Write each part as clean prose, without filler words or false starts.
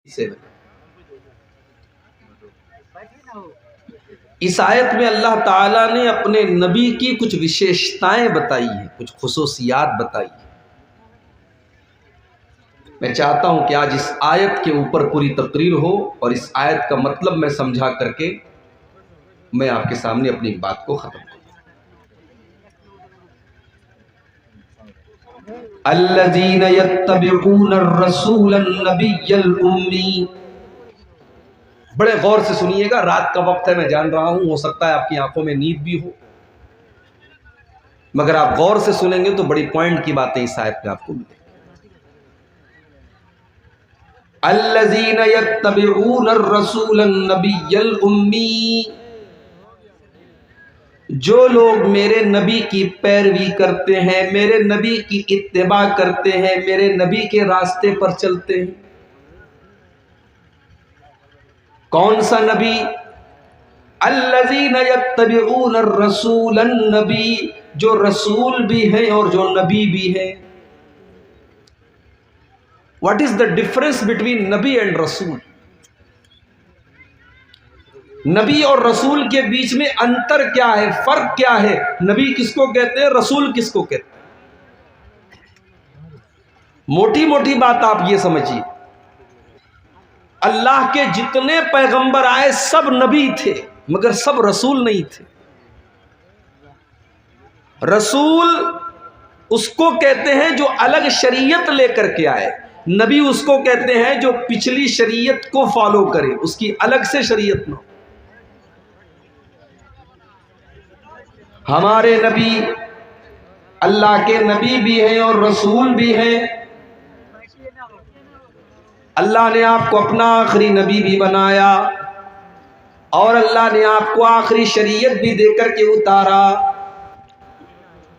इस आयत में अल्लाह ताला ने अपने नबी की कुछ विशेषताएं बताई हैं, कुछ खुसूसियात बताई हैं। मैं चाहता हूं कि आज इस आयत के ऊपर पूरी तकरीर हो और इस आयत का मतलब मैं समझा करके मैं आपके सामने अपनी बात को खत्म करूं। अल्लज़ीना यत्तबिऊन अर्रसूल अन्नबिय्यल उम्मी। बड़े गौर से सुनिएगा, रात का वक्त है, मैं जान रहा हूं, हो सकता है आपकी आंखों में नींद भी हो, मगर आप गौर से सुनेंगे तो बड़ी पॉइंट की बातें इस आयत में आपको मिलेंगी। अल्लज़ीना यत्तबिऊन अर्रसूल अन्नबिय्यल उम्मी, जो लोग मेरे नबी की पैरवी करते हैं, मेरे नबी की इत्तिबा करते हैं, मेरे नबी के रास्ते पर चलते हैं। कौन सा नबी? अल्लज़ीना यत्तबिऊन अर्रसूल अन्नबी, जो रसूल भी हैं और जो नबी भी हैं। What is the difference between Nabi and रसूल? नबी और रसूल के बीच में अंतर क्या है, फर्क क्या है? नबी किसको कहते हैं, रसूल किसको कहते हैं? मोटी मोटी बात आप ये समझिए, अल्लाह के जितने पैगंबर आए सब नबी थे मगर सब रसूल नहीं थे। रसूल उसको कहते हैं जो अलग शरीयत लेकर के आए, नबी उसको कहते हैं जो पिछली शरीयत को फॉलो करे, उसकी अलग से शरीयत न हो। हमारे नबी अल्लाह के नबी भी हैं और रसूल भी हैं। अल्लाह ने आपको अपना आखिरी नबी भी बनाया और अल्लाह ने आपको आखिरी शरीयत भी देकर के उतारा।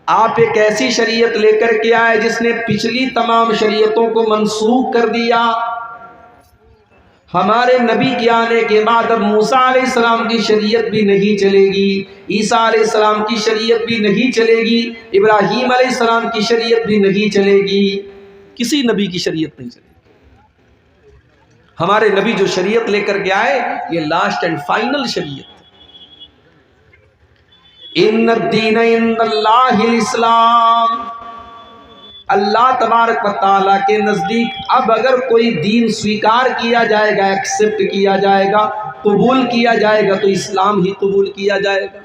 आप एक ऐसी शरीयत लेकर के आए जिसने पिछली तमाम शरीयतों को मनसूख कर दिया। हमारे नबी के आने के बाद अब मूसा अलैहिस्सलाम की शरीयत भी नहीं चलेगी, ईसा अलैहिस्सलाम की शरीयत भी नहीं चलेगी, इब्राहीम अलैहिस्सलाम की शरीयत भी नहीं चलेगी, किसी नबी की शरीयत नहीं चलेगी। हमारे नबी जो शरीयत लेकर के आए ये लास्ट एंड फाइनल शरीयत है। इन्नद्दीन इंदल्लाहिल इस्लाम, अल्लाह तबारक व तआला के नजदीक अब अगर कोई दीन स्वीकार किया जाएगा, एक्सेप्ट किया जाएगा, कबूल किया जाएगा तो इस्लाम ही कबूल किया जाएगा।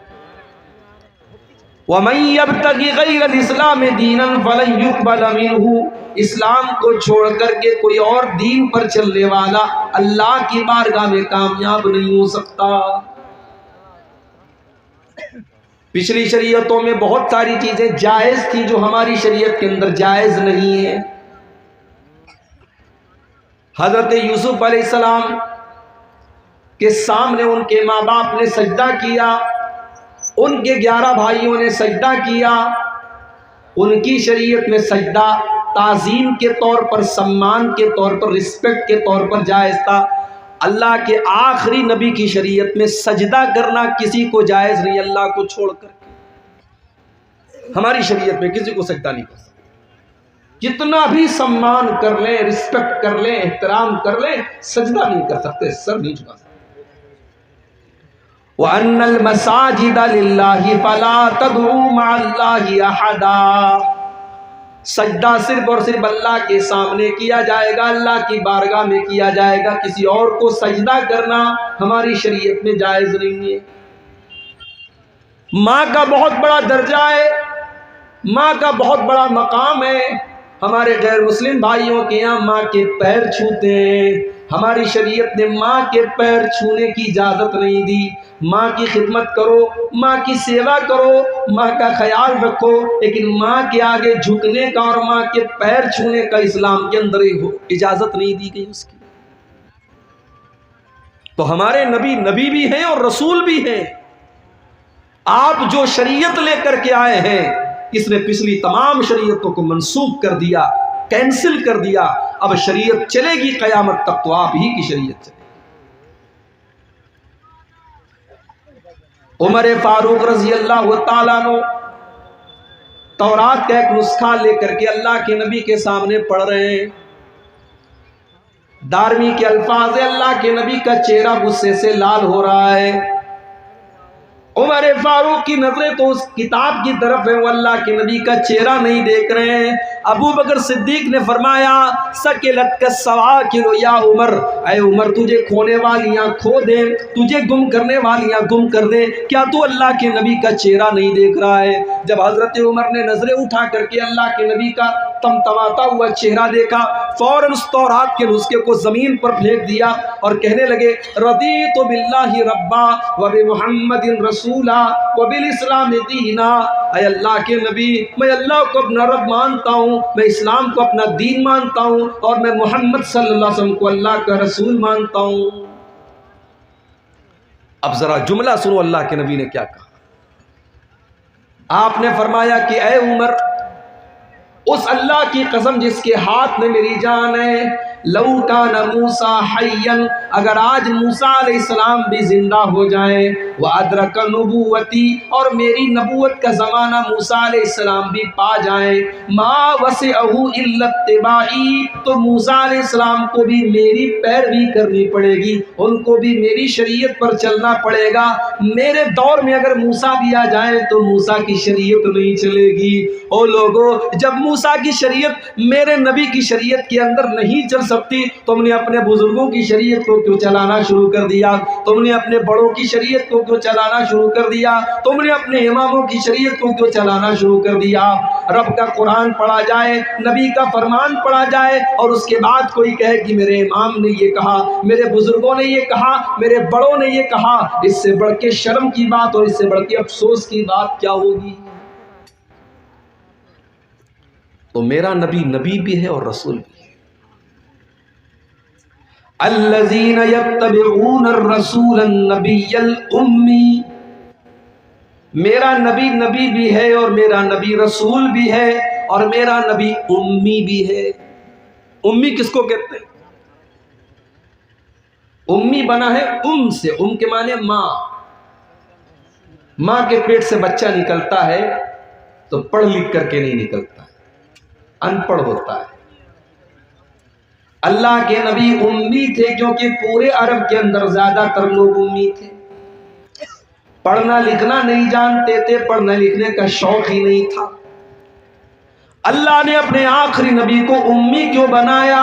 वमन यब्तगी गैरल इस्लाम दीनन फलन युक़बल मिन्हु, इस्लाम को छोड़ करके कोई और दीन पर चलने वाला अल्लाह की बारगाह में कामयाब नहीं हो सकता। पिछली शरीयतों में बहुत सारी चीजें जायज थी जो हमारी शरीयत के अंदर जायज नहीं है। हजरत यूसुफ अलैहिस्सलाम के सामने उनके माँ बाप ने सजदा किया, उनके 11 भाइयों ने सजदा किया। उनकी शरीयत में सजदा ताज़ीम के तौर पर, सम्मान के तौर पर, रिस्पेक्ट के तौर पर जायज था। अल्लाह के आखिरी नबी की शरीयत में सजदा करना किसी को जायज नहीं, अल्लाह को छोड़कर। हमारी शरीयत में किसी को सजदा नहीं कर सकते, जितना भी सम्मान कर ले, रिस्पेक्ट कर ले, एहतराम कर ले, सजदा नहीं कर सकते, सर नहीं झुका सकते। वअन्नल मसाजिद लिल्लाहि फला तदउ मअल्लाहि अहदा, सजदा सिर्फ और सिर्फ अल्लाह के सामने किया जाएगा, अल्लाह की बारगाह में किया जाएगा। किसी और को सजदा करना हमारी शरीयत में जायज नहीं है। माँ का बहुत बड़ा दर्जा है, माँ का बहुत बड़ा मकाम है। हमारे गैर मुस्लिम भाइयों के यहाँ माँ के पैर छूते हैं, हमारी शरीयत ने माँ के पैर छूने की इजाजत नहीं दी। माँ की खिदमत करो, माँ की सेवा करो, माँ का ख्याल रखो, लेकिन माँ के आगे झुकने का और माँ के पैर छूने का इस्लाम के अंदर इजाजत नहीं दी गई उसकी। तो हमारे नबी नबी भी हैं और रसूल भी हैं। आप जो शरीयत लेकर के आए हैं इसने पिछली तमाम शरीयतों को मनसूख कर दिया, कैंसिल कर दिया। अब शरीयत चलेगी कयामत तक तो आप ही की शरीयत चलेगी। उमर फारूक रजी अल्लाह तआला अन्हु तौरात का एक नुस्खा लेकर के अल्लाह के नबी के सामने पढ़ रहे हैं। दारमी के अल्फाज, अल्लाह के नबी का चेहरा गुस्से से लाल हो रहा है। उमर फारूक की नजरें तो उस किताब की तरफ है, वो अल्लाह के नबी का चेहरा नहीं देख रहे हैं। अबू बकर सिद्दीक ने फरमाया सकिलत का सवाकिल या उमर, ऐ उमर तुझे खोने वालियां खो दे, तुझे गुम करने वालियां गुम कर दे, क्या तू अल्लाह के नबी का चेहरा नहीं देख रहा है? जब हजरत उमर ने नजरें उठा करके अल्लाह के नबी का तमतमाता हुआ चेहरा देखा, फौरन उस तौरात के नुस्खे को जमीन पर फेंक दिया और कहने लगे रदीतु बिल्लाहि रब्बा व बि मुहम्मदिन रसूला व बिल इस्लाम दीना। ऐ अल्लाह के नबी, मैं अल्लाह को अपना रब मानता हूँ, मैं इस्लाम को अपना दीन मानता हूँ और मैं मोहम्मद सल्लल्लाहु अलैहि वसल्लम को अल्लाह का रसूल मानता हूँ। अब जरा जुमला सुनो, अल्लाह के नबी ने क्या कहा। आपने फरमाया कि ऐ उमर, उस अल्लाह की कसम जिसके हाथ में मेरी जान है, लौ काना मूसा हय्यन, अगर आज मूसा अलैहिस्सलाम भी जिंदा हो जाए, व अदरक नबुवती, और मेरी नबूवत का ज़माना मूसा अलैहिस्सलाम भी पा जाए, मा वसिअहु इल्ला इत्तिबाई, तो मूसा अलैहिस्सलाम को भी मेरी पैरवी करनी पड़ेगी, उनको भी मेरी शरीयत पर चलना पड़ेगा। मेरे दौर में अगर मूसा भी आ जाए तो मूसा की शरीयत नहीं चलेगी। ओ लोगों, जब मूसा की शरीयत मेरे नबी की शरीयत के अंदर नहीं चल सकती, तुमने अपने बुजुर्गों की शरीयत को क्यों चलाना शुरू कर दिया? तुमने अपने बड़ों की शरीयत को क्यों चलाना शुरू कर दिया? तुमने अपने इमामों की शरीयत को क्यों चलाना शुरू कर दिया? रब का कुरान पढ़ा जाए, नबी का फरमान पढ़ा जाए और उसके बाद कोई कहे कि मेरे इमाम ने ये कहा, मेरे बुजुर्गों ने ये कहा, मेरे बड़ों ने ये कहा, इससे बढ़ के शर्म की बात और इससे बढ़ के अफसोस की बात क्या होगी? तो मेरा नबी नबी भी है और रसूल भी है। अल्लज़ीना यत्तबिऊन अर्रसूल अन्नबिय्यल उम्मी, मेरा नबी नबी भी है और मेरा नबी रसूल भी है और मेरा नबी उम्मी भी है। उम्मी किसको कहते हैं? उम्मी बना है उम से, उम के माने माँ। माँ के पेट से बच्चा निकलता है तो पढ़ लिख करके नहीं निकलता है, अनपढ़ होता है। अल्लाह के नबी उम्मी थे क्योंकि पूरे अरब के अंदर ज्यादातर लोग उम्मी थे, पढ़ना लिखना नहीं जानते थे, पढ़ने लिखने का शौक ही नहीं था। अल्लाह ने अपने आखिरी नबी को उम्मी क्यों बनाया?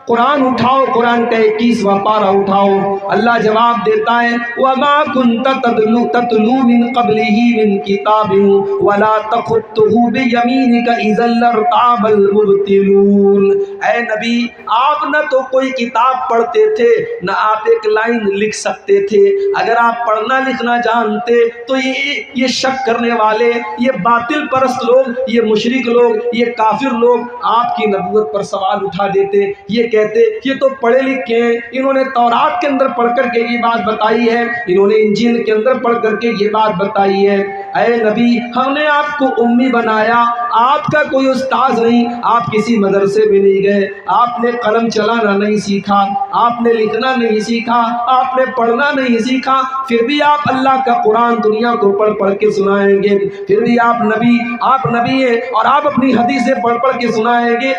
कुरान उठाओ, कुरान का 21वां पारा उठाओ, अल्लाह जवाब देता है वमा कुन्ता ततलू मिन क़ब्लिही मिन किताबिन वला तख़ुत्तुहु बियमीनिका इज़ल लर्ताबल मुब्तिलून। ऐ नबी, आप न तो कोई किताब पढ़ते थे, न आप एक लाइन लिख सकते थे। अगर आप पढ़ना लिखना जानते तो ये शक करने वाले, ये बातिल परस्त लोग, ये मुशरिक लोग, ये काफिर लोग आपकी नबूवत पर सवाल उठा देते। ये कहते ये तो पढ़े लिखे हैं, इन्होंने तौरात के अंदर पढ़ करके ये बात बताई है, इन्होंने इंजील के अंदर पढ़ करके ये बात बताई है। ऐ नबी, हमने आपको उम्मी बनाया, आपका कोई उस्ताद नहीं, आप किसी मदरसे में नहीं गए, आपने कलम चलाना नहीं सीखा, आपने लिखना नहीं सीखा, आपने पढ़ना नहीं सीखा, फिर भी आप अल्लाह का कुरान दुनिया को पढ़ पढ़ के सुनाएंगे। फिर भी आप नबी हैं और आप अपनी हदीसें पढ़ पढ़ के सुनाएंगे।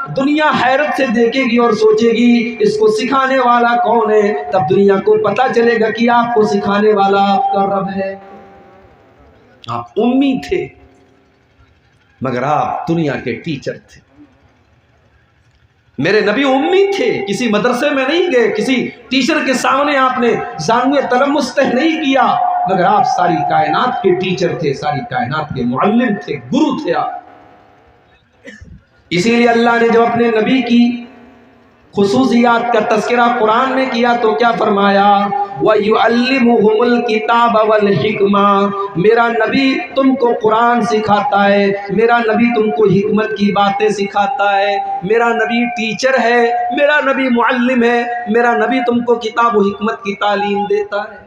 दुनिया हैरत से देखेगी और सोचेगी इसको सिखाने वाला कौन है। तब दुनिया को पता चलेगा कि आपको सिखाने वाला आपका रब है। आप उम्मी थे मगर आप दुनिया के टीचर थे। मेरे नबी उम्मी थे, किसी मदरसे में नहीं गए, किसी टीचर के सामने आपने जानवे तलम्मुस तय नहीं किया, मगर आप सारी कायनात के टीचर थे, सारी कायनात के मुअल्लिम थे, गुरु थे आप। इसीलिए अल्लाह ने जब अपने नबी की खुसूसियात का तज़किरा कुरान में किया तो क्या फरमाया? व युअल्लिमुहुमुल किताब वल हिकमा, मेरा नबी तुमको कुरान सिखाता है, मेरा नबी तुमको हिकमत की बातें सिखाता है, मेरा नबी टीचर है, मेरा नबी मुअल्लिम है, मेरा नबी तुमको किताब व हिकमत की तालीम देता है।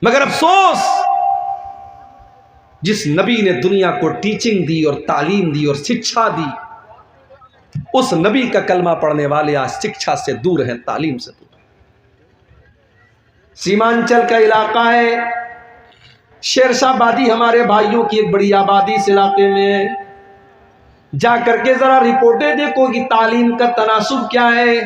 मगर अफसोस, जिस नबी ने दुनिया को टीचिंग दी और तालीम दी और शिक्षा दी, उस नबी का कलमा पढ़ने वाले आज शिक्षा से दूर हैं, तालीम से दूर। सीमांचल का इलाका है, शेरशाह आबादी हमारे भाइयों की एक बड़ी आबादी इस इलाके में है। जा करके ज़रा रिपोर्टें देखो कि तालीम का तनासुब क्या है।